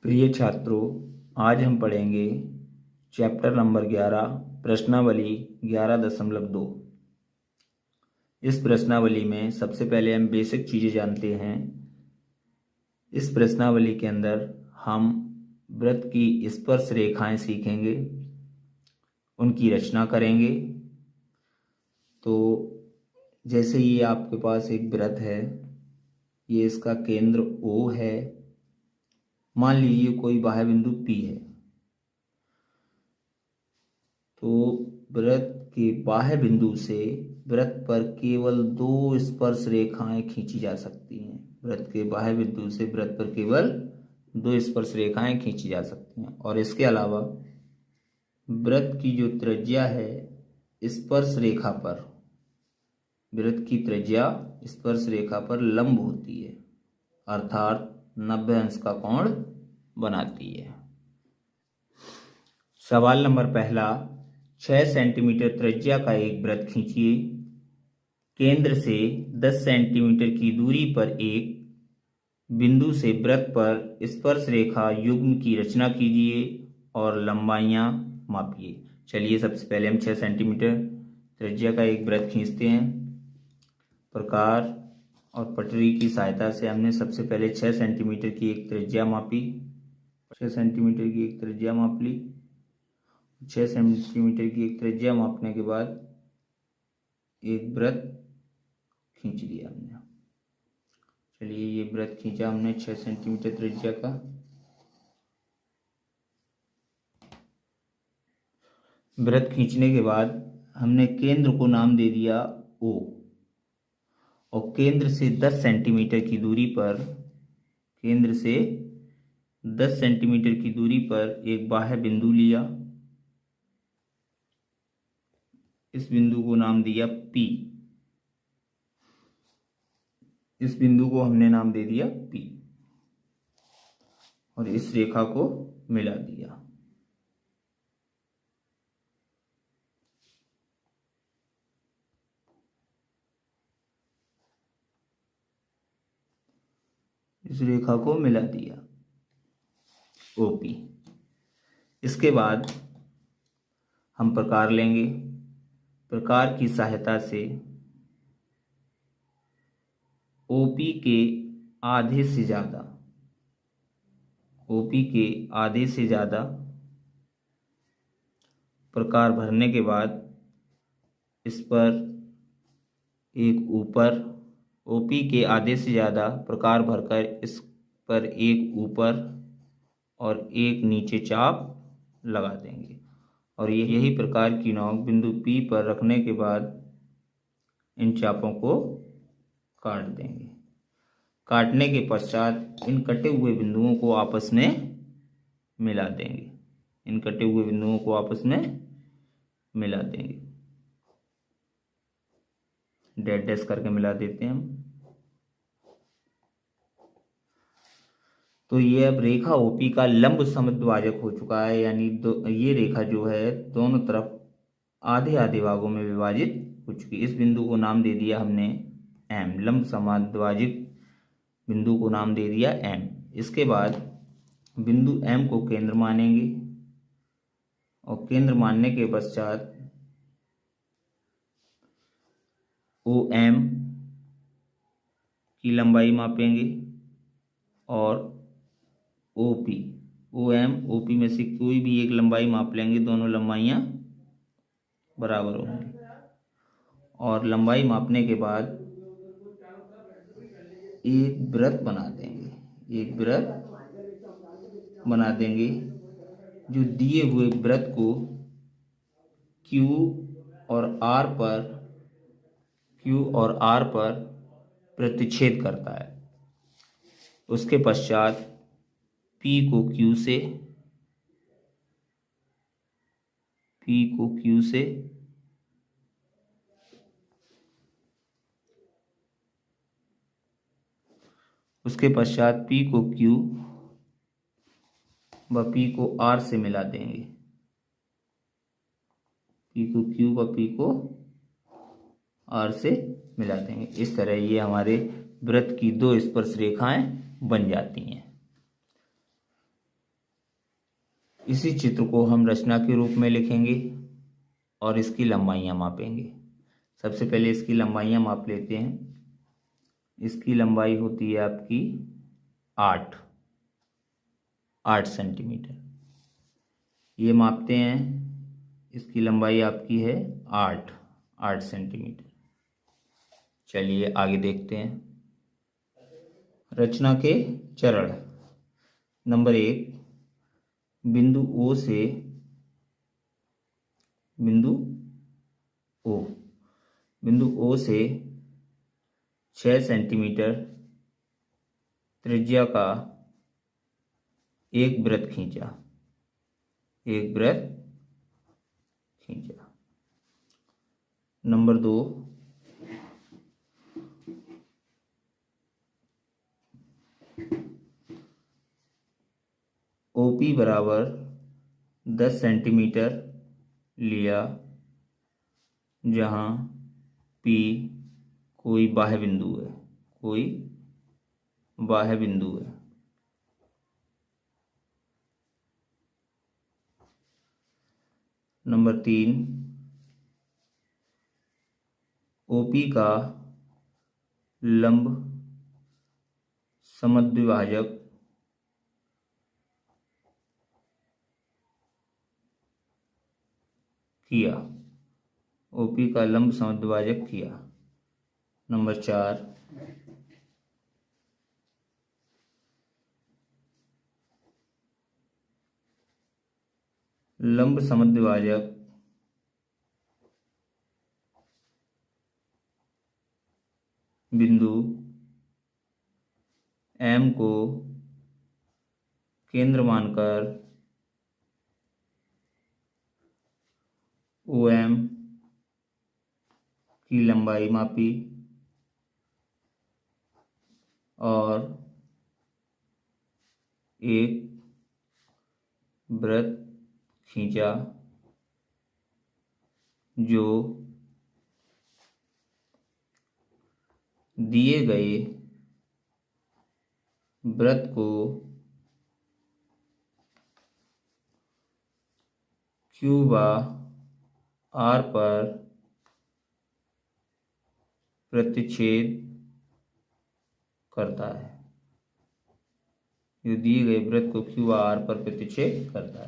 प्रिय छात्रों, आज हम पढ़ेंगे चैप्टर नंबर 11 प्रश्नावली 11.2। इस प्रश्नावली में सबसे पहले हम बेसिक चीज़ें जानते हैं। इस प्रश्नावली के अंदर हम वृत्त की स्पर्श रेखाएं सीखेंगे, उनकी रचना करेंगे। तो जैसे ये आपके पास एक वृत्त है, ये इसका केंद्र O है। मान लीजिए कोई बाह्य बिंदु P है, तो वृत्त के बाह्य बिंदु से वृत्त पर केवल 2 स्पर्श रेखाएं खींची जा सकती हैं। वृत्त के बाह्य बिंदु से वृत्त पर केवल 2 स्पर्श रेखाएं खींची जा सकती हैं। और इसके अलावा वृत्त की जो त्रिज्या है स्पर्श रेखा पर, वृत्त की त्रिज्या स्पर्श रेखा पर लंब होती है, अर्थात 90 अंश का कोण बनाती है। सवाल नंबर पहला, 6 सेंटीमीटर त्रिज्या का एक वृत्त खींचिए। केंद्र से 10 सेंटीमीटर की दूरी पर एक बिंदु से वृत्त पर स्पर्श रेखा युग्म की रचना कीजिए और लंबाइयां मापिए। चलिए, सबसे पहले हम 6 सेंटीमीटर त्रिज्या का एक वृत्त खींचते हैं। प्रकार और पटरी की सहायता से हमने सबसे पहले 6 सेंटीमीटर की एक त्रिज्या मापी। 6 सेंटीमीटर की एक त्रिज्या माप ली। 6 सेंटीमीटर की एक त्रिज्या मापने के बाद एक वृत्त खींच लिया हमने। चलिए, ये वृत्त खींचा हमने 6 सेंटीमीटर त्रिज्या का। वृत्त खींचने के बाद हमने केंद्र को नाम दे दिया O, और केंद्र से 10 सेंटीमीटर की दूरी पर, केंद्र से 10 सेंटीमीटर की दूरी पर एक बाह्य बिंदु लिया। इस बिंदु को नाम दिया P। इस बिंदु को हमने नाम दे दिया P और इस रेखा को मिला दिया। इस रेखा को मिला दिया OP। इसके बाद हम प्रकार लेंगे। प्रकार की सहायता से OP के आधे से ज़्यादा, OP के आधे से ज़्यादा प्रकार भरने के बाद इस पर एक ऊपर, OP के आधे से ज़्यादा प्रकार भरकर इस पर एक ऊपर और एक नीचे चाप लगा देंगे। और यही प्रकार की नोक बिंदु P पर रखने के बाद इन चापों को काट देंगे। काटने के पश्चात इन कटे हुए बिंदुओं को आपस में मिला देंगे। इन कटे हुए बिंदुओं को आपस में मिला देंगे। डैश डैश करके मिला देते हैं हम। तो ये अब रेखा OP का लंब समद्विभाजक हो चुका है, यानी ये रेखा जो है दोनों तरफ आधे आधे भागों में विभाजित हो चुकी है। इस बिंदु को नाम दे दिया हमने M, लंब समद्विभाजक बिंदु को नाम दे दिया M। इसके बाद बिंदु M को केंद्र मानेंगे और केंद्र मानने के पश्चात OM की लंबाई मापेंगे और OP में से कोई भी एक लंबाई माप लेंगे, दोनों लंबाइयां बराबर होंगी। और लंबाई मापने के बाद एक वृत्त बना देंगे। एक वृत्त बना देंगे जो दिए हुए वृत्त को Q और R पर प्रतिच्छेद करता है। उसके पश्चात P को Q से उसके पश्चात P को Q व P को R से मिला देंगे। P को Q व P को R से मिला देंगे। इस तरह ये हमारे वृत्त की 2 स्पर्श रेखाएं बन जाती हैं। इसी चित्र को हम रचना के रूप में लिखेंगे और इसकी लंबाइयाँ मापेंगे। सबसे पहले इसकी लंबाइयाँ माप लेते हैं। इसकी लंबाई होती है आपकी 8 सेंटीमीटर। ये मापते हैं, इसकी लंबाई आपकी है 8 सेंटीमीटर। चलिए आगे देखते हैं। रचना के चरण। नंबर 1, बिंदु O से बिंदु O से 6 सेंटीमीटर त्रिज्या का एक वृत्त खींचा। नंबर 2, OP बराबर 10 सेंटीमीटर लिया, जहां P कोई बाह्य बिंदु है। नंबर 3, OP का लंब समद्विभाजक किया। नंबर 4, लंब समद्विभाजक बिंदु M को केंद्र मानकर OM की लंबाई मापी और एक वृत्त खींचा जो दिए गए वृत्त को Q/R पर प्रतिच्छेद करता है। जो दिए गए वृत्त को Q/R पर प्रतिच्छेद करता है।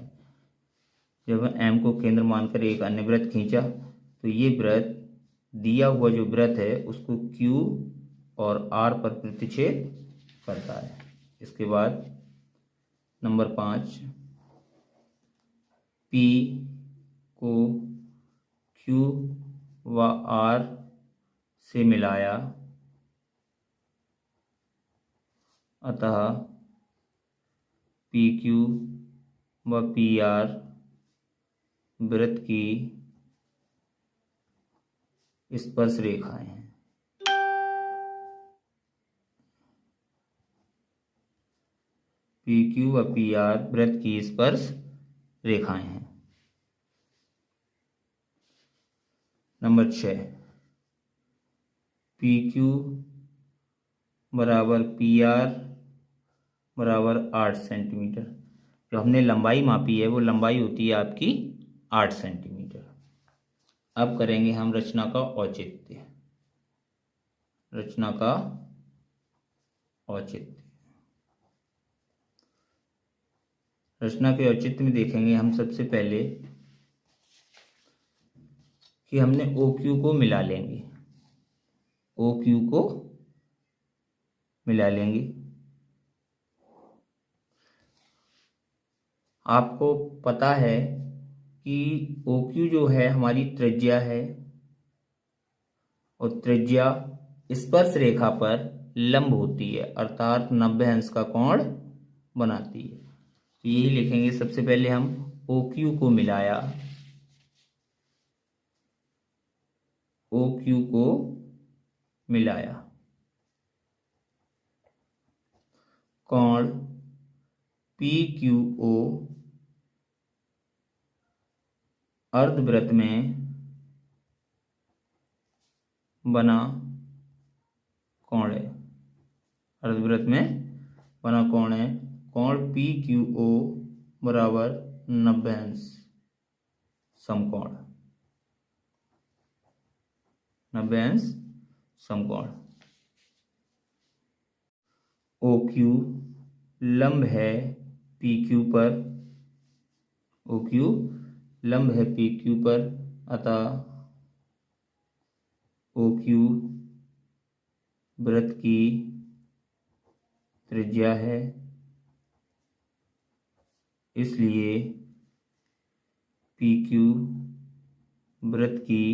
जब M को केंद्र मानकर एक अन्य वृत्त खींचा तो ये वृत्त, दिया हुआ जो वृत्त है उसको Q और R पर प्रतिच्छेद करता है। इसके बाद नंबर 5, P को Q व R से मिलाया, अतः PQ व PR वृत्त की स्पर्श रेखाएं हैं। PQ व PR वृत्त की स्पर्श रेखाएं हैं। नंबर 6, PQ बराबर PR बराबर 8 सेंटीमीटर। जो हमने लंबाई मापी है वो लंबाई होती है आपकी 8 सेंटीमीटर। अब करेंगे हम रचना का औचित्य। रचना के औचित्य में देखेंगे हम सबसे पहले कि हमने OQ को मिला लेंगे। आपको पता है कि OQ जो है हमारी त्रिज्या है और त्रिज्या स्पर्श रेखा पर लंब होती है, अर्थात 90 अंश का कोण बनाती है। तो यही लिखेंगे। सबसे पहले हम OQ को मिलाया, कोण PQO अर्धवृत्त में बना कोण है। कोण PQO बराबर 90 समकोण, 90 समकोण। OQ लंब है PQ पर, OQ लंब है PQ पर, अतः OQ वृत्त की त्रिज्या है, इसलिए PQ वृत्त की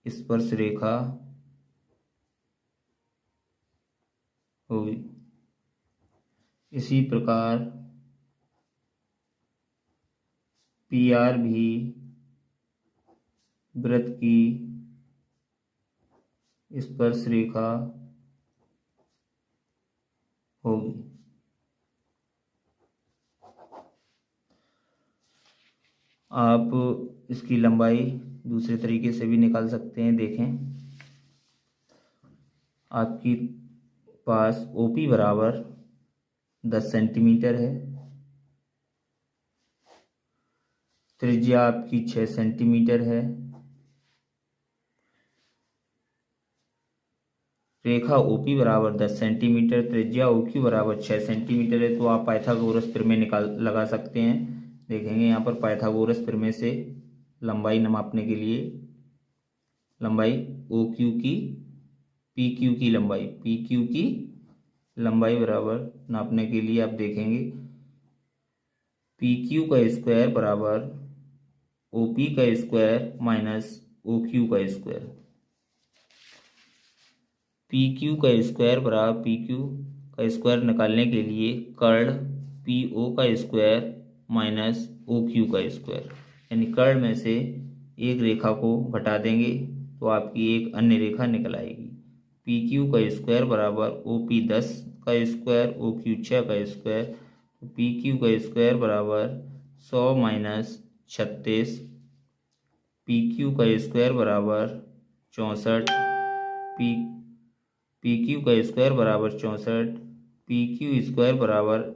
स्पर्श रेखा होगी। इसी प्रकार PR भी वृत्त की स्पर्श रेखा होगी। आप इसकी लंबाई दूसरे तरीके से भी निकाल सकते हैं। देखें, आपकी पास OP बराबर 10 सेंटीमीटर है, त्रिज्या आपकी 6 सेंटीमीटर है, रेखा OP बराबर 10 सेंटीमीटर, त्रिज्या OQ बराबर 6 सेंटीमीटर है, तो आप पाइथागोरस प्रमेय लगा सकते हैं। देखेंगे यहाँ पर पाइथागोरस प्रमेय से लंबाई नापने के लिए, लंबाई OQ की PQ की लंबाई, PQ की लंबाई बराबर नापने के लिए आप देखेंगे PQ का स्क्वायर बराबर OP का स्क्वायर माइनस OQ का स्क्वायर। PQ का स्क्वायर बराबर PQ का स्क्वायर निकालने के लिए कर्ण PO का स्क्वायर माइनस OQ का स्क्वायर, यानी कर्ण में से एक रेखा को घटा देंगे तो आपकी एक अन्य रेखा निकल आएगी। PQ का स्क्वायर बराबर OP 10 का स्क्वायर, OQ 6 का स्क्वायर, तो PQ का स्क्वायर बराबर 100 माइनस 36, PQ का स्क्वायर बराबर 64, PQ का स्क्वायर बराबर 64, PQ स्क्वायर बराबर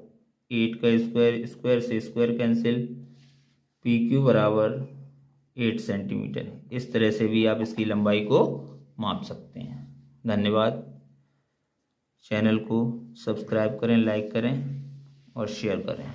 8 का स्क्वायर, स्क्वायर से स्क्वायर कैंसिल, PQ बराबर 8 सेंटीमीटर। इस तरह से भी आप इसकी लंबाई को माप सकते हैं। धन्यवाद। चैनल को सब्सक्राइब करें, लाइक करें और शेयर करें।